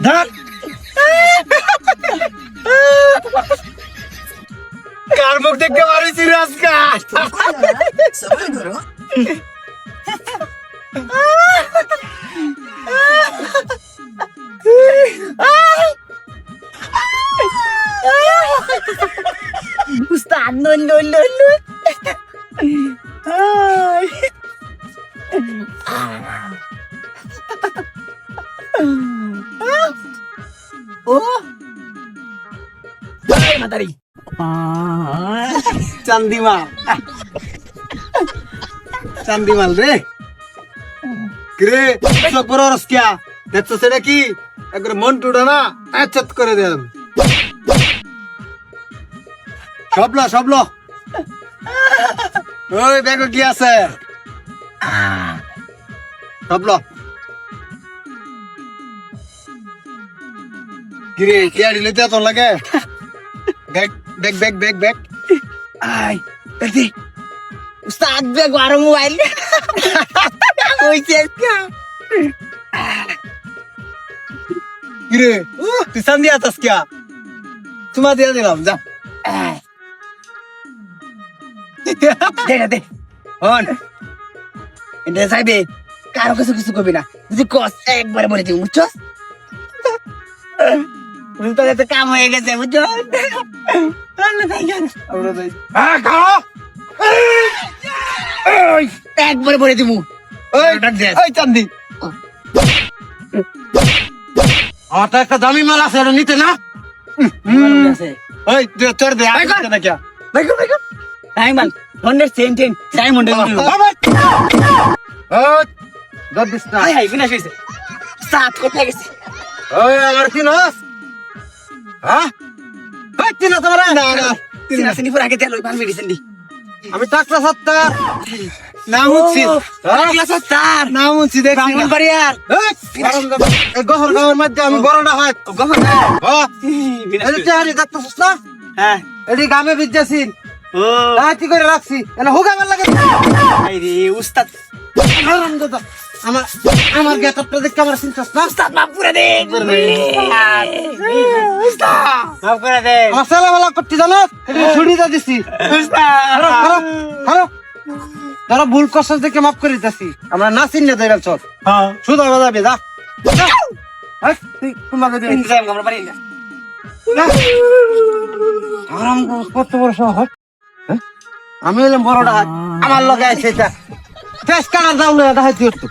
ধর কার মুখ দেখতে পারিস রাজকা উস্তাদ নন নন নন ও মাতারি চান্দিমাল রে রে সব বড় রসকিয়া দেখছো সেটা কি একবার মন টুটা না আচ্ছাত করে দেন সবল ওই ব্যাগ কি আছে সবল কিরে কি আড়ি লইতে তো লাগে bag bag bag bag bag I দেখি উস্তাদ বেগ আর মোবাইল কইছে কিরে তুই চান্দি আতাস কিয়া তোমা দিয়া দিলাম যা দে হন এটা চাইবে কারো কিছু কিছু করবি না যদি কস একবারে বলে দিই বুঝছস তো কাম হয়ে গেছে বুঝছো আমরা যাই খাও একবারে বলে দিব ওই ওই চান্দি আমার তো একটা দামি মাল আছে ওটা নিতে না ওই তোর দে না কিয়া ডায়মন্ড হন্ড্রেড সেন্টেন ডায়মন্ড দর দিস না হাই হাই বিনাশ হয়েছে সাত কোথায় গেছে ওই আমার কি নস হ্যাঁ ওই তিন তোমার না না সিনাসিনি পুরা আগে তেল ওই পান মেডিসিন দি আমি টাকলা সত্তার নাম হচ্ছি স্যার নাম হচ্ছি দেখ ব্রাহ্মণ বাড়িয়ার গহর গাঁয়ের মধ্যে আমি বড়টা হয় গহর এটি দেখতেছিস না হ্যাঁ এটি গ্রামে বিদ্যাসীন ও রাতি করে রাখছি এটা হুগামের লাগে আরে উস্তাদ আমার আমার গেটআপটা দেখে আমার চিন্তাস না উস্তাদ মাফ করে দে উস্তাদ মাফ করে দে আমার ছেলেবেলা করতে জানো ছুটিটা দিছি উস্তাদ যারা ভুল করছে দেখে মাফ করে দিতেছি আমরা নাচিন না দেবেন সব হ্যাঁ শুধু যাবে যা তোমাকে ইনজাম আমরা পারি না আরাম কত বড় শহর আমি এলাম বড়টা আমার লগে আছে এটা টেস্ট কাটার দাও না দেখাইতে হতো